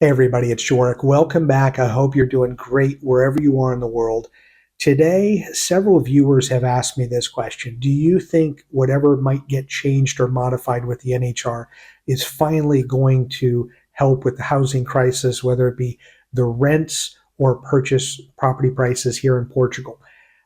Hey everybody, it's Joric. Welcome back. I hope you're doing great wherever you are in the world. Today, several viewers have asked me this question. Do you think whatever might get changed or modified with the NHR is finally going to help with the housing crisis, whether it be the rents or purchase property prices here in Portugal?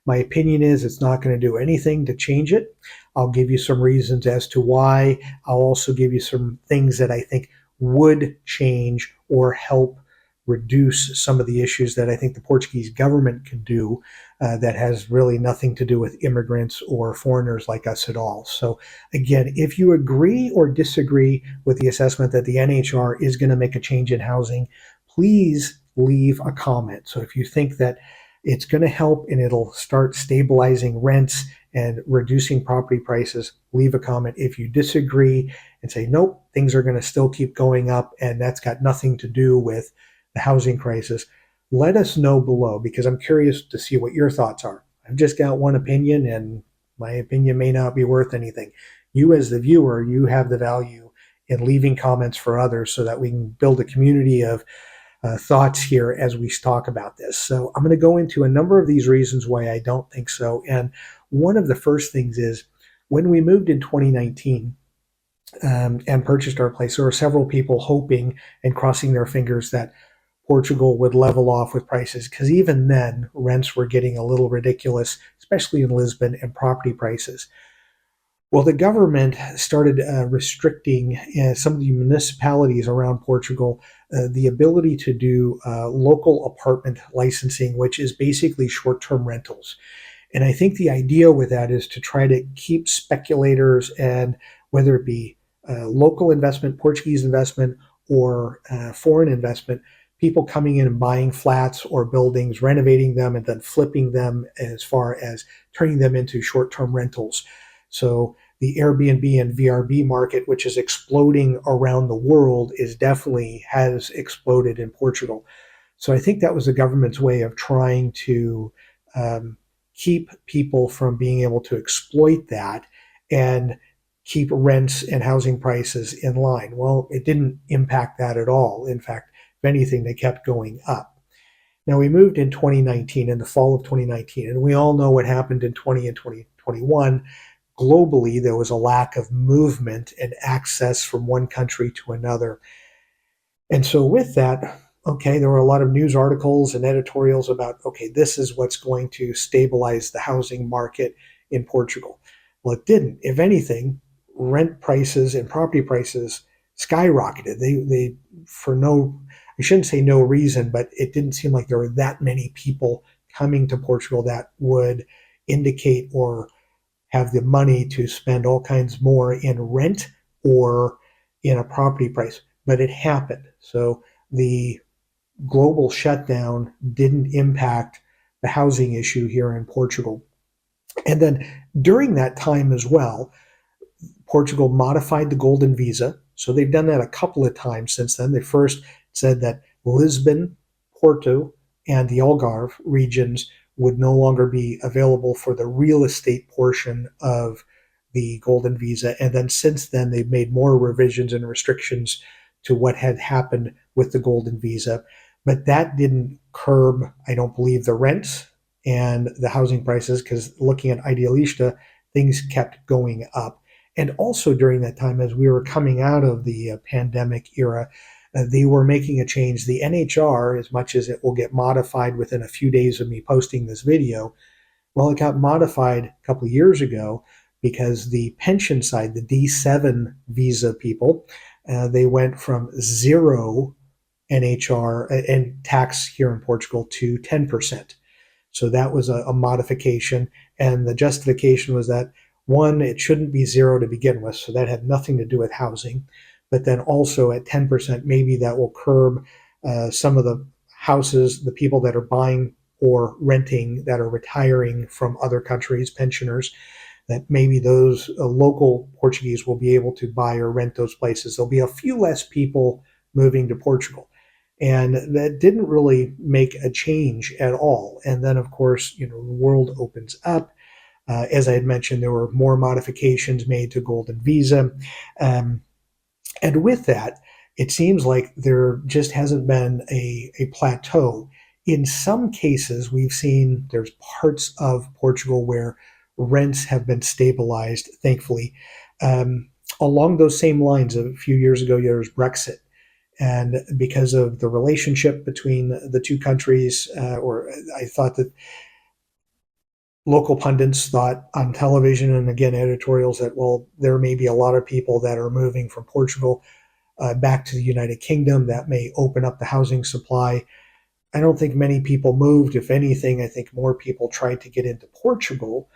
My opinion is it's not going to do anything to change it. I'll give you some reasons as to why. I'll also give you some things that I think would change or help reduce some of the issues that I think the Portuguese government can do that has really nothing to do with immigrants or foreigners like us at all. So, again, if you agree or disagree with the assessment that the NHR is going to make a change in housing, please leave a comment. So, if you think that it's going to help and it'll start stabilizing rents and reducing property prices, leave a comment. If you disagree and say, nope, things are going to still keep going up and that's got nothing to do with the housing crisis, let us know below because I'm curious to see what your thoughts are. I've just got one opinion and my opinion may not be worth anything. You as the viewer, you have the value in leaving comments for others so that we can build a community of thoughts here as we talk about this. So I'm going to go into a number of these reasons why I don't think so. And one of the first things is when we moved in 2019 and purchased our place, there were several people hoping and crossing their fingers that Portugal would level off with prices because even then rents were getting a little ridiculous, especially in Lisbon and property prices. Well, the government started restricting some of the municipalities around Portugal the ability to do local apartment licensing, which is basically short term rentals. And I think the idea with that is to try to keep speculators and whether it be local investment, Portuguese investment, or foreign investment, people coming in and buying flats or buildings, renovating them, and then flipping them as far as turning them into short term rentals. So the Airbnb and VRB market, which is exploding around the world, is definitely has exploded in Portugal. So I think that was the government's way of trying to keep people from being able to exploit that and keep rents and housing prices in line. Well, it didn't impact that at all. In fact, if anything, they kept going up. Now we moved in 2019, in the fall of 2019, and we all know what happened in 20 and 2021. Globally, there was a lack of movement and access from one country to another. And so with that, okay, there were a lot of news articles and editorials about, okay, this is what's going to stabilize the housing market in Portugal. Well, it didn't. If anything, rent prices and property prices skyrocketed. They for no, I shouldn't say no reason, but it didn't seem like there were that many people coming to Portugal that would indicate or have the money to spend all kinds more in rent or in a property price. But it happened. So the global shutdown didn't impact the housing issue here in Portugal. And then during that time as well, Portugal modified the golden visa. So they've done that a couple of times since then. They first said that Lisbon, Porto, and the Algarve regions would no longer be available for the real estate portion of the golden visa. And then since then, they've made more revisions and restrictions to what had happened with the golden visa. But that didn't curb, I don't believe, the rents and the housing prices, because looking at Idealista, things kept going up. And also during that time, as we were coming out of the pandemic era, they were making a change. The NHR, as much as it will get modified within a few days of me posting this video, well, it got modified a couple of years ago because the pension side, the D7 visa people, they went from zero NHR and tax here in Portugal to 10%. So that was a modification. And the justification was that, one, it shouldn't be zero to begin with. So that had nothing to do with housing. But then also at 10%, maybe that will curb some of the houses, the people that are buying or renting that are retiring from other countries, pensioners, that maybe those local Portuguese will be able to buy or rent those places. There'll be a few less people moving to Portugal. And that didn't really make a change at all. And then, of course, the world opens up. As I had mentioned, there were more modifications made to Golden Visa. And with that, it seems like there just hasn't been a plateau. In some cases, we've seen there's parts of Portugal where rents have been stabilized, thankfully. Um, Along those same lines, a few years ago, there was Brexit. And because of the relationship between the two countries, or I thought that local pundits thought on television and again editorials that, well, there may be a lot of people that are moving from Portugal back to the United Kingdom. That may open up the housing supply. I don't think many people moved. If anything, I think more people tried to get into Portugal,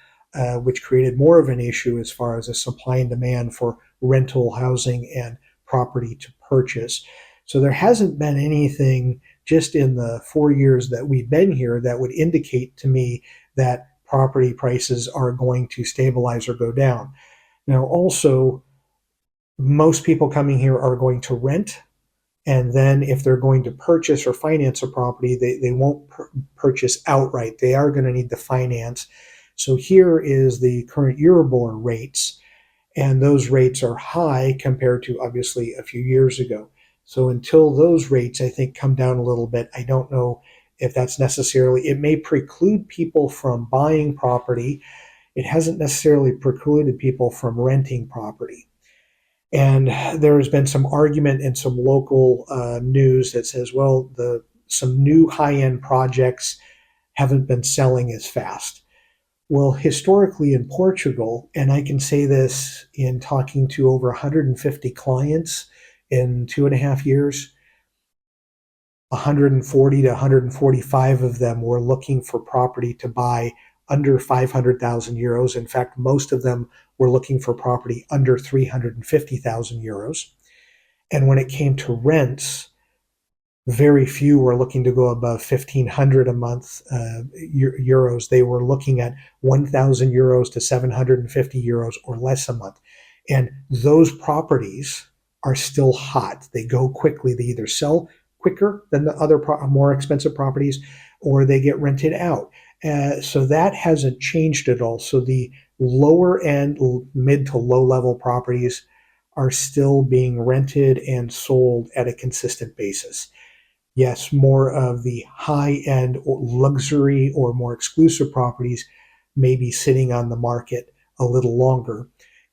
which created more of an issue as far as a supply and demand for rental housing and property to purchase. So there hasn't been anything just in the 4 years that we've been here that would indicate to me that property prices are going to stabilize or go down. Now, also, most people coming here are going to rent, and then if they're going to purchase or finance a property, they won't purchase outright. They are going to need to finance. So here is the current Euribor rates, and those rates are high compared to obviously a few years ago. So until those rates, I think, come down a little bit, I don't know if that's necessarily, it may preclude people from buying property. It hasn't necessarily precluded people from renting property. And there has been some argument in some local news that says, well, some new high-end projects haven't been selling as fast. Well, historically in Portugal, and I can say this in talking to over 150 clients in 2.5 years, 140 to 145 of them were looking for property to buy under 500,000 euros. In fact, most of them were looking for property under 350,000 euros. And when it came to rents, very few were looking to go above 1,500 a month euros. They were looking at 1,000 euros to 750 euros or less a month. And those properties are still hot. They go quickly. They either sell quicker than the other more expensive properties, or they get rented out. So that hasn't changed at all. So the lower end, mid to low level properties are still being rented and sold at a consistent basis. Yes, more of the high end or luxury or more exclusive properties may be sitting on the market a little longer.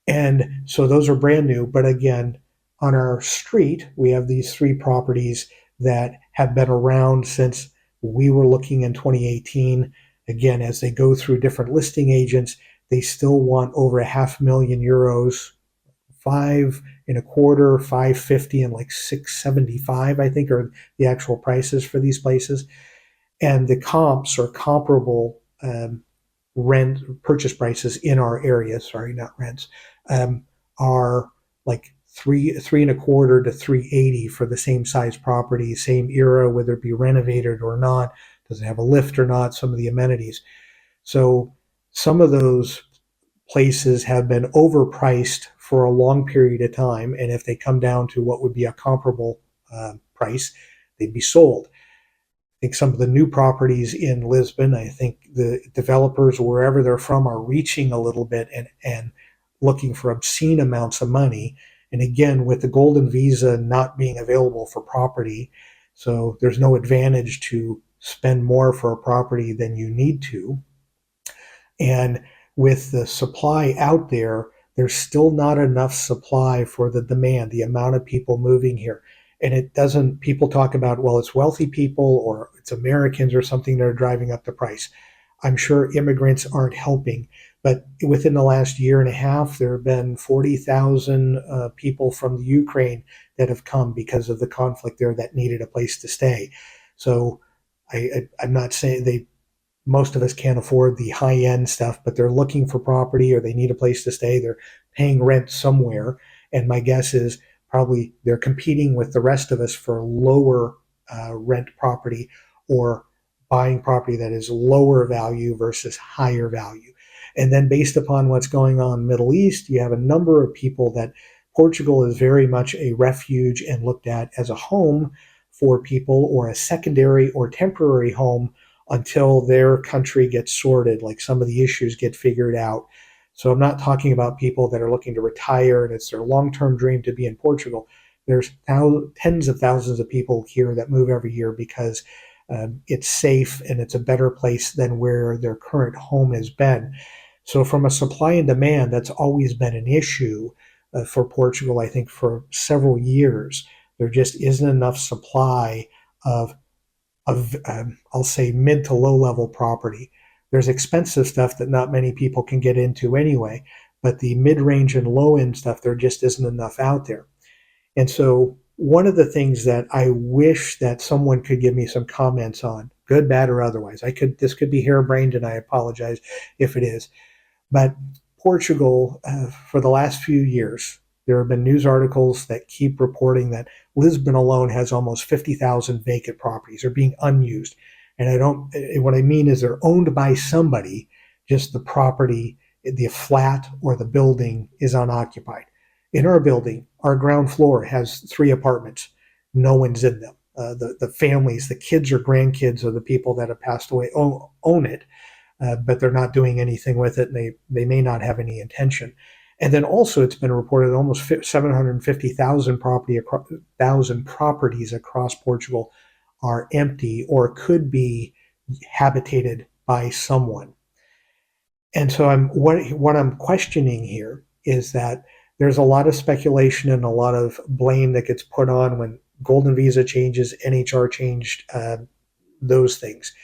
And so those are brand new. But again, on our street, we have these three properties that have been around since we were looking in 2018. Again, as they go through different listing agents, they still want over €500,000, 5.25, 550, and like 675, I think, are the actual prices for these places. And the comps or comparable rent purchase prices in our area, sorry, not rents, are like 3.25 to 380 for the same size property, same era, whether it be renovated or not, does it have a lift or not, some of the amenities. So some of those places have been overpriced for a long period of time, and if they come down to what would be a comparable price, they'd be sold. I think some of the new properties in Lisbon, I think the developers, wherever they're from, are reaching a little bit and looking for obscene amounts of money. And again, with the golden visa not being available for property, so there's no advantage to spend more for a property than you need to. And with the supply out there, there's still not enough supply for the demand, the amount of people moving here. And it doesn't, people talk about, well, it's wealthy people or it's Americans or something that are driving up the price. I'm sure immigrants aren't helping, but within the last year and a half, there have been 40,000 people from the Ukraine that have come because of the conflict there that needed a place to stay. So I'm not saying most of us can't afford the high end stuff, but they're looking for property or they need a place to stay. They're paying rent somewhere. And my guess is probably they're competing with the rest of us for lower rent property or buying property that is lower value versus higher value. And then based upon what's going on in the Middle East, you have a number of people that Portugal is very much a refuge and looked at as a home for people or a secondary or temporary home until their country gets sorted, like some of the issues get figured out. So I'm not talking about people that are looking to retire and it's their long-term dream to be in Portugal. There's tens of thousands of people here that move every year because it's safe and it's a better place than where their current home has been. So, from a supply and demand, that's always been an issue for Portugal, I think, for several years. There just isn't enough supply of I'll say, mid to low level property. There's expensive stuff that not many people can get into anyway, but the mid range and low end stuff, there just isn't enough out there. And so, one of the things that I wish that someone could give me some comments on, good, bad, or otherwise, this could be harebrained, and I apologize if it is, but Portugal, for the last few years, there have been news articles that keep reporting that Lisbon alone has almost 50,000 vacant properties are being unused. And what I mean is they're owned by somebody, just the property, the flat or the building is unoccupied. In our building, our ground floor has 3 apartments. No one's in them. The families, the kids or grandkids of the people that have passed away own it, but they're not doing anything with it, and they may not have any intention. And then also, it's been reported almost 750,000 properties across Portugal are empty or could be habitated by someone. And so what I'm questioning here is that there's a lot of speculation and a lot of blame that gets put on when Golden Visa changes, NHR changed those things.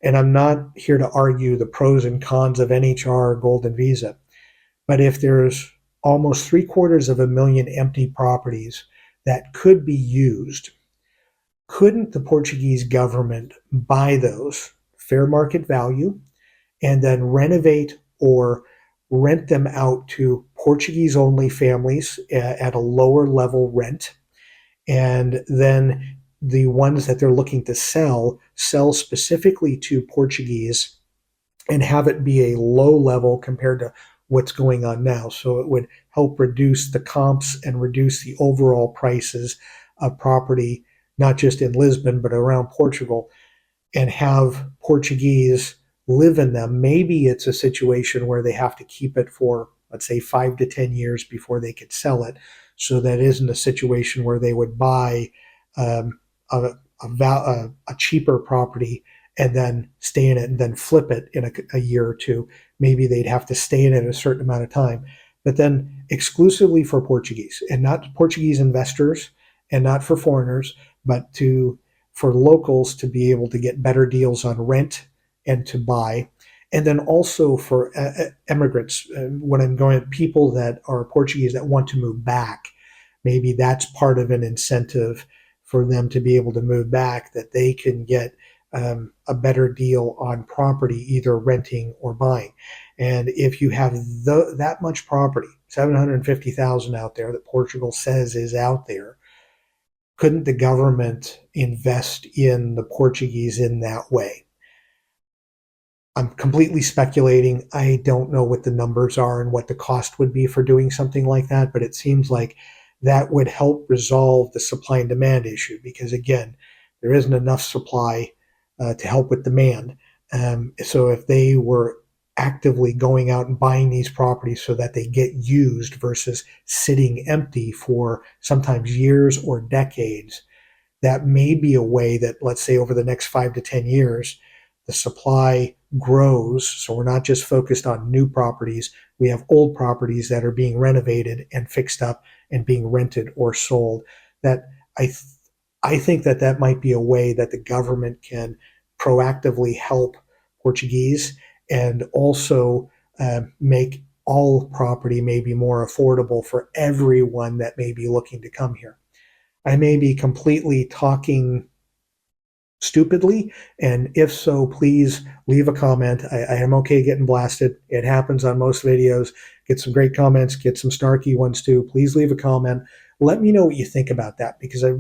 And I'm not here to argue the pros and cons of NHR or Golden Visa, but if there's almost 750,000 empty properties that could be used, couldn't the Portuguese government buy those fair market value and then renovate or rent them out to Portuguese only families at a lower level rent? And then the ones that they're looking to sell specifically to Portuguese and have it be a low level compared to what's going on now. So it would help reduce the comps and reduce the overall prices of property, not just in Lisbon, but around Portugal, and have Portuguese live in them. Maybe it's a situation where they have to keep it for, let's say, 5 to 10 years before they could sell it. So that isn't a situation where they would buy um, a cheaper property and then stay in it and then flip it in a year or two. Maybe they'd have to stay in it a certain amount of time, but then exclusively for Portuguese and not Portuguese investors and not for foreigners, but for locals to be able to get better deals on rent and to buy. And then also for immigrants, when I'm going, people that are Portuguese that want to move back, maybe that's part of an incentive for them to be able to move back, that they can get a better deal on property, either renting or buying. And if you have that much property, 750,000 out there that Portugal says is out there, couldn't the government invest in the Portuguese in that way? I'm completely speculating. I don't know what the numbers are and what the cost would be for doing something like that, but it seems like that would help resolve the supply and demand issue because, again, there isn't enough supply to help with demand. So if they were actively going out and buying these properties so that they get used versus sitting empty for sometimes years or decades, that may be a way that, let's say, over the next 5 to 10 years, the supply grows. So we're not just focused on new properties. We have old properties that are being renovated and fixed up and being rented or sold. That I think that might be a way that the government can proactively help Portuguese and also make all property maybe more affordable for everyone that may be looking to come here. I may be completely talking stupidly, and if so, please leave a comment. I am okay getting blasted. It happens on most videos. Get some great comments, get some snarky ones too. Please leave a comment. Let me know what you think about that, because I've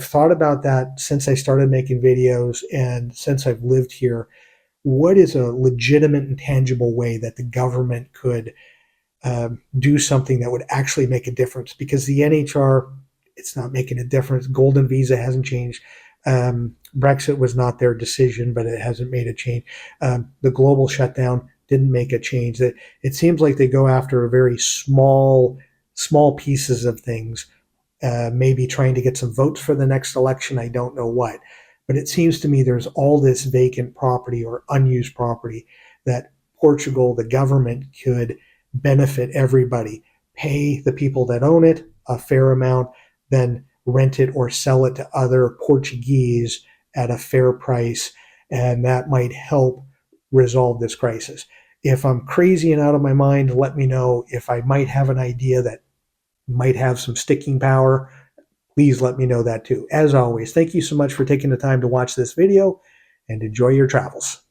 thought about that since I started making videos and since I've lived here. What is a legitimate and tangible way that the government could do something that would actually make a difference? Because the NHR, it's not making a difference. Golden Visa hasn't changed. Brexit was not their decision, but it hasn't made a change. The global shutdown didn't make a change. It seems like they go after a very small pieces of things maybe trying to get some votes for the next election. I don't know what. But it seems to me there's all this vacant property or unused property that Portugal, the government, could benefit everybody, pay the people that own it a fair amount, then rent it or sell it to other Portuguese at a fair price, and that might help resolve this crisis. If I'm crazy and out of my mind, let me know. If I might have an idea that might have some sticking power, please let me know that too. As always, thank you so much for taking the time to watch this video, and enjoy your travels.